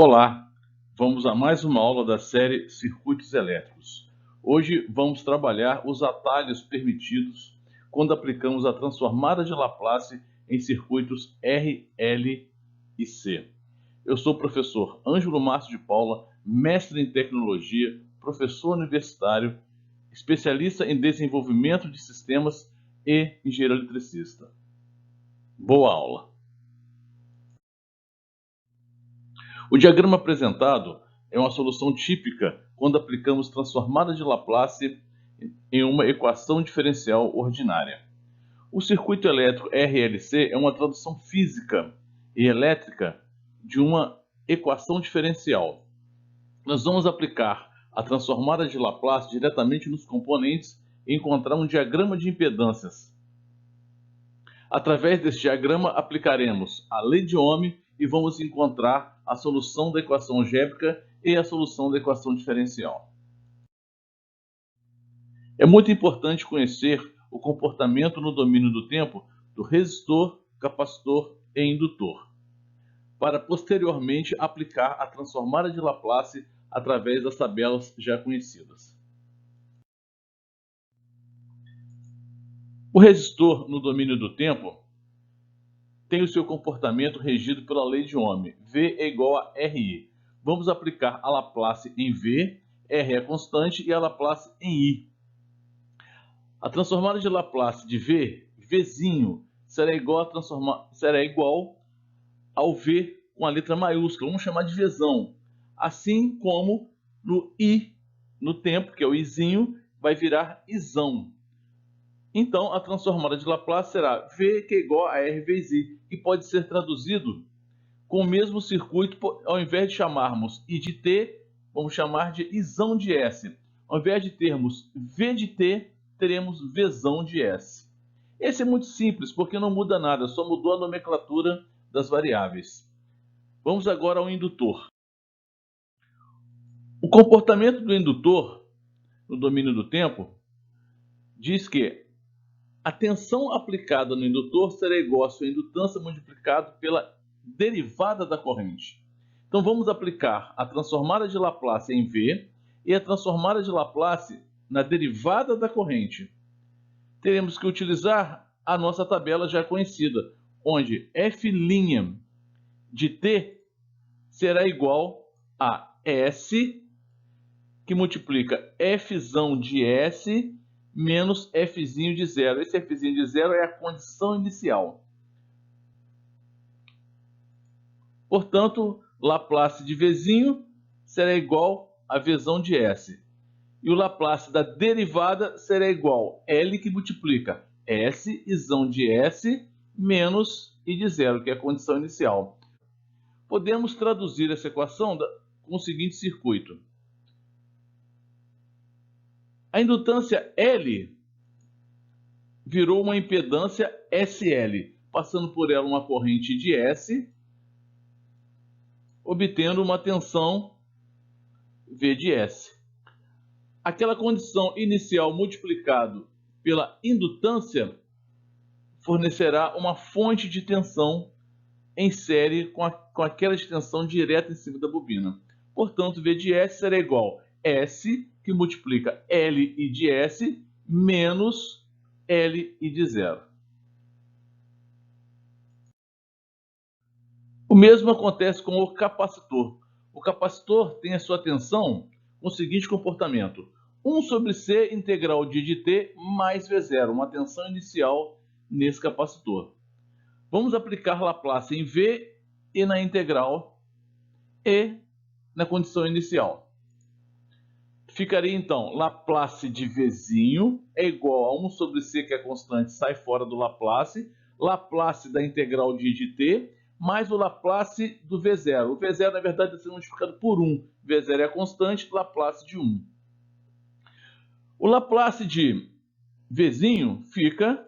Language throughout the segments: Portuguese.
Olá, vamos a mais uma aula da série Circuitos Elétricos. Hoje vamos trabalhar os atalhos permitidos quando aplicamos a transformada de Laplace em circuitos R, L e C. Eu sou o professor Ângelo Márcio de Paula, mestre em tecnologia, professor universitário, especialista em desenvolvimento de sistemas e engenheiro eletricista. Boa aula! O diagrama apresentado é uma solução típica quando aplicamos transformada de Laplace em uma equação diferencial ordinária. O circuito elétrico RLC é uma tradução física e elétrica de uma equação diferencial. Nós vamos aplicar a transformada de Laplace diretamente nos componentes e encontrar um diagrama de impedâncias. Através desse diagrama, aplicaremos a lei de Ohm e vamos encontrar a solução da equação algébrica e a solução da equação diferencial. É muito importante conhecer o comportamento no domínio do tempo do resistor, capacitor e indutor, para posteriormente aplicar a transformada de Laplace através das tabelas já conhecidas. O resistor no domínio do tempo tem o seu comportamento regido pela lei de Ohm. V é igual a RI. Vamos aplicar a Laplace em V, R é constante, e a Laplace em I. A transformada de Laplace de V, Vzinho, será igual ao V com a letra maiúscula. Vamos chamar de Vzão. Assim como no I, no tempo, que é o Izinho, vai virar Izão. Então, a transformada de Laplace será V que é igual a R vezes I, e pode ser traduzido com o mesmo circuito, ao invés de chamarmos I de T, vamos chamar de Izão de S. Ao invés de termos V de T, teremos Vzão de S. Esse é muito simples, porque não muda nada, só mudou a nomenclatura das variáveis. Vamos agora ao indutor. O comportamento do indutor, no domínio do tempo, diz que a tensão aplicada no indutor será igual à sua indutância multiplicado pela derivada da corrente. Então vamos aplicar a transformada de Laplace em V e a transformada de Laplace na derivada da corrente. Teremos que utilizar a nossa tabela já conhecida, onde F' de T será igual a S, que multiplica Fzão de S menos Fzinho de zero. Esse Fzinho de zero é a condição inicial. Portanto, Laplace de Vzinho será igual a Vzão de S. E o Laplace da derivada será igual a L, que multiplica S, Izão de S, menos I de zero, que é a condição inicial. Podemos traduzir essa equação com o seguinte circuito. A indutância L virou uma impedância SL, passando por ela uma corrente de S, obtendo uma tensão V de S. Aquela condição inicial multiplicado pela indutância fornecerá uma fonte de tensão em série com aquela de tensão direta em cima da bobina. Portanto, V de S será igual a S, que multiplica Li de S, menos Li de zero. O mesmo acontece com o capacitor. O capacitor tem a sua tensão com o seguinte comportamento. 1 sobre C integral de T mais V0, uma tensão inicial nesse capacitor. Vamos aplicar Laplace em V e na integral e na condição inicial. Ficaria então Laplace de Vzinho é igual a 1 sobre C, que é constante, sai fora do Laplace. Laplace da integral de T mais o Laplace do V0. O V0, na verdade, está sendo multiplicado por 1. V0 é a constante, Laplace de 1. O Laplace de Vzinho fica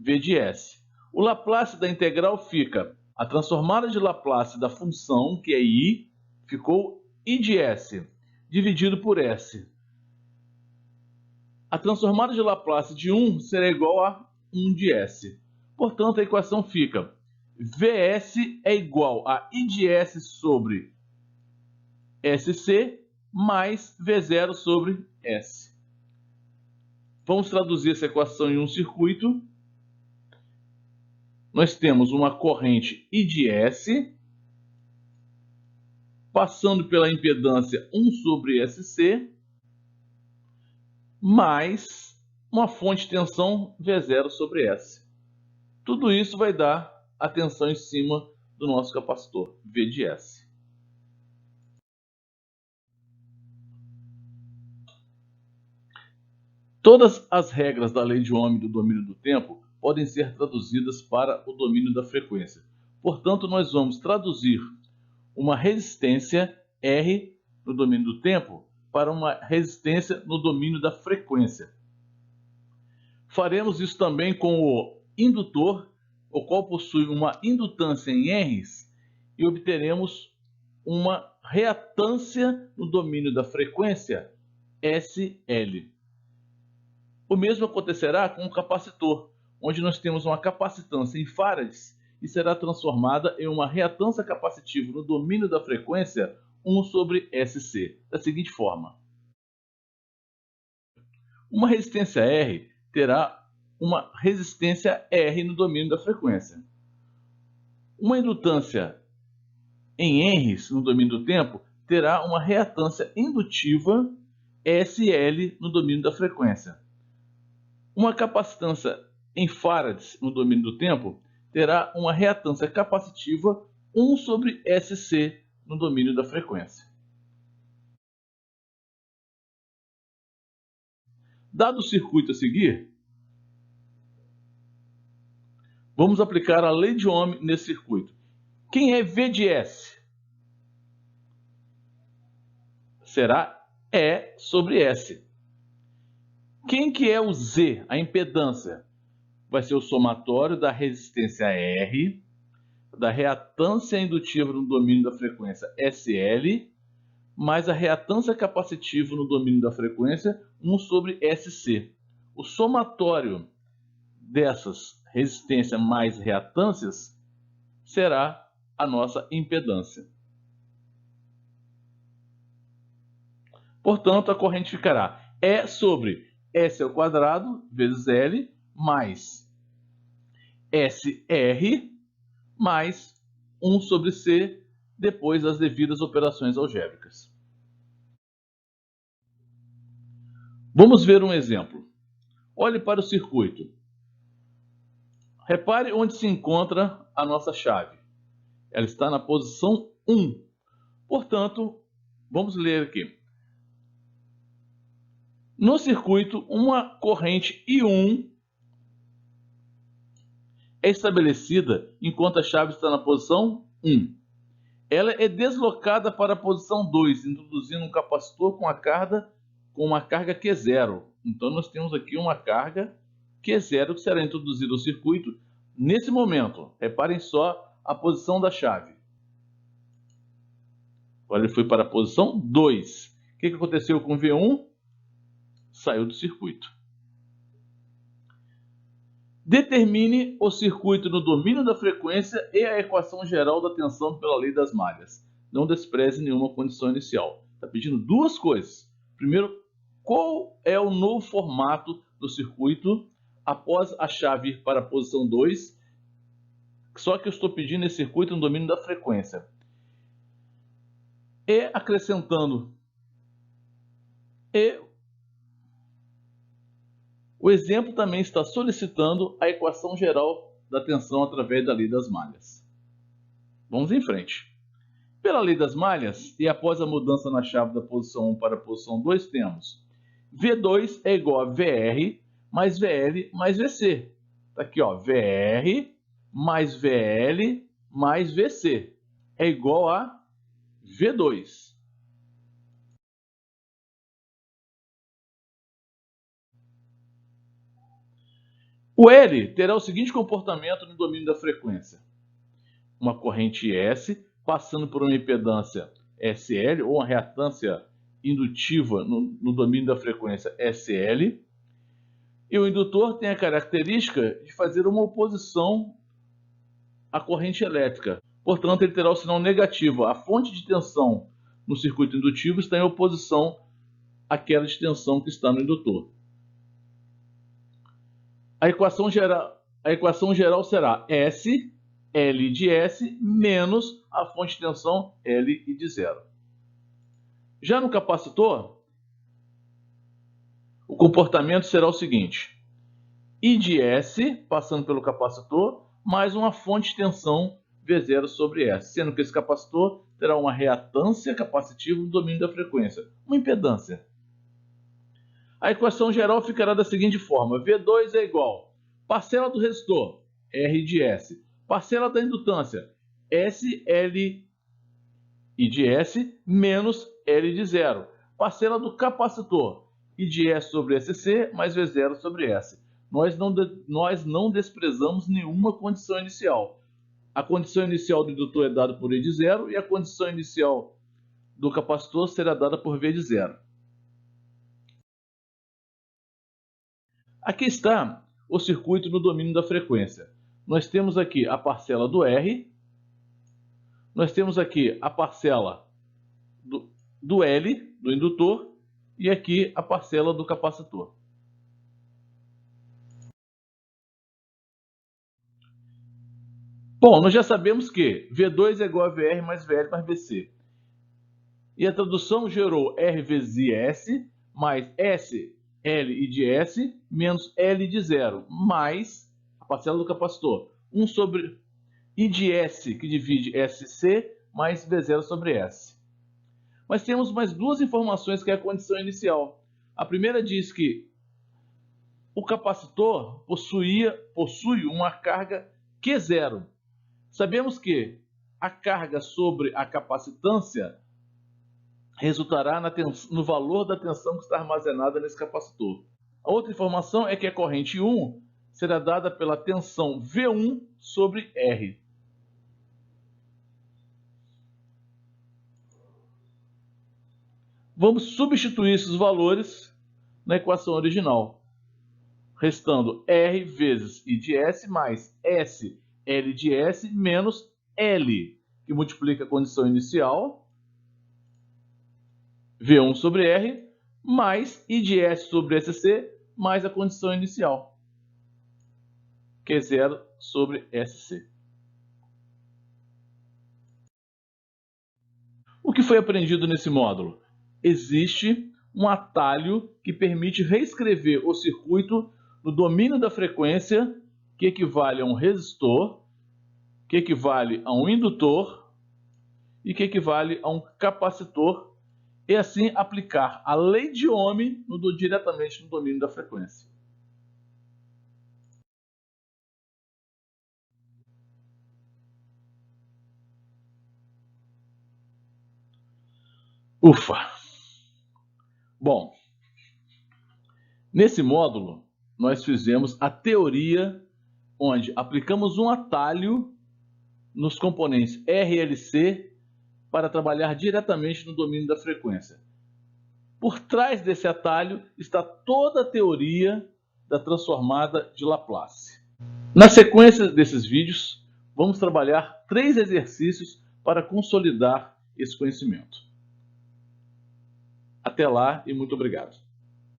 V de S. O Laplace da integral fica a transformada de Laplace da função, que é I, ficou I de S, dividido por S. A transformada de Laplace de 1 será igual a 1 de S. Portanto, a equação fica Vs é igual a I de S sobre SC mais V0 sobre S. Vamos traduzir essa equação em um circuito. Nós temos uma corrente I de S passando pela impedância 1 sobre SC mais uma fonte de tensão V0 sobre S. Tudo isso vai dar a tensão em cima do nosso capacitor, V de S. Todas as regras da lei de Ohm do domínio do tempo podem ser traduzidas para o domínio da frequência. Portanto, nós vamos traduzir uma resistência R no domínio do tempo para uma resistência no domínio da frequência. Faremos isso também com o indutor, o qual possui uma indutância em R's, e obteremos uma reatância no domínio da frequência SL. O mesmo acontecerá com o capacitor, onde nós temos uma capacitância em farads e será transformada em uma reatância capacitiva no domínio da frequência 1 sobre SC, da seguinte forma. Uma resistência R terá uma resistência R no domínio da frequência. Uma indutância em R's no domínio do tempo terá uma reatância indutiva SL no domínio da frequência. Uma capacitância em farads no domínio do tempo terá uma reatância capacitiva 1 sobre SC no domínio da frequência. Dado o circuito a seguir, vamos aplicar a lei de Ohm nesse circuito. Quem é V de S? Será E sobre S. Quem que é o Z, a impedância? Vai ser o somatório da resistência R, da reatância indutiva no domínio da frequência SL, mais a reatância capacitiva no domínio da frequência 1 sobre SC. O somatório dessas resistências mais reatâncias será a nossa impedância. Portanto, a corrente ficará E sobre S ao quadrado vezes L mais SR mais 1 sobre C depois das devidas operações algébricas. Vamos ver um exemplo. Olhe para o circuito. Repare onde se encontra a nossa chave. Ela está na posição 1. Portanto, vamos ler aqui. No circuito, uma corrente I1 é estabelecida enquanto a chave está na posição 1. Ela é deslocada para a posição 2, introduzindo um capacitor com uma carga Q0. Então, nós temos aqui uma carga Q0 que será introduzida ao circuito nesse momento. Reparem só a posição da chave. Agora ele foi para a posição 2. O que aconteceu com o V1? Saiu do circuito. Determine o circuito no domínio da frequência e a equação geral da tensão pela lei das malhas. Não despreze nenhuma condição inicial. Está pedindo duas coisas. Primeiro, qual é o novo formato do circuito após a chave ir para a posição 2? Só que eu estou pedindo esse circuito no domínio da frequência. E acrescentando o exemplo também está solicitando a equação geral da tensão através da lei das malhas. Vamos em frente. Pela lei das malhas, e após a mudança na chave da posição 1 para a posição 2, temos V2 é igual a VR mais VL mais VC. Está aqui, ó, VR mais VL mais VC é igual a V2. O L terá o seguinte comportamento no domínio da frequência. Uma corrente S passando por uma impedância SL, ou uma reatância indutiva no domínio da frequência SL. E o indutor tem a característica de fazer uma oposição à corrente elétrica. Portanto, ele terá o sinal negativo. A fonte de tensão no circuito indutivo está em oposição àquela de tensão que está no indutor. A equação geral será S, L de S, menos a fonte de tensão L e de zero. Já no capacitor, o comportamento será o seguinte: I de S, passando pelo capacitor, mais uma fonte de tensão V0 sobre S, sendo que esse capacitor terá uma reatância capacitiva no domínio da frequência, uma impedância. A equação geral ficará da seguinte forma: V2 é igual a parcela do resistor, R de S, parcela da indutância, S, L I de S, menos L de zero, parcela do capacitor, I de S sobre SC, mais V0 sobre S. Nós não desprezamos nenhuma condição inicial. A condição inicial do indutor é dada por I de zero e a condição inicial do capacitor será dada por V de zero. Aqui está o circuito no domínio da frequência. Nós temos aqui a parcela do R, nós temos aqui a parcela do L, do indutor, e aqui a parcela do capacitor. Bom, nós já sabemos que V2 é igual a VR mais VL mais VC. E a tradução gerou R vezes IS mais S, L I de S, menos L de zero, mais a parcela do capacitor. 1 sobre I de S, que divide SC, mais V0 sobre S. Mas temos mais duas informações que é a condição inicial. A primeira diz que o capacitor possui uma carga Q0. Sabemos que a carga sobre a capacitância resultará no valor da tensão que está armazenada nesse capacitor. A outra informação é que a corrente 1 será dada pela tensão V1 sobre R. Vamos substituir esses valores na equação original, restando R vezes I de S mais S, L de S, menos L, que multiplica a condição inicial, V1 sobre R, mais I de S sobre SC, mais a condição inicial, Q0 sobre SC. O que foi aprendido nesse módulo? Existe um atalho que permite reescrever o circuito no domínio da frequência, que equivale a um resistor, que equivale a um indutor e que equivale a um capacitor, e assim aplicar a lei de Ohm diretamente no domínio da frequência. Ufa! Bom, nesse módulo nós fizemos a teoria onde aplicamos um atalho nos componentes RLC para trabalhar diretamente no domínio da frequência. Por trás desse atalho está toda a teoria da transformada de Laplace. Na sequência desses vídeos, vamos trabalhar 3 exercícios para consolidar esse conhecimento. Até lá e muito obrigado.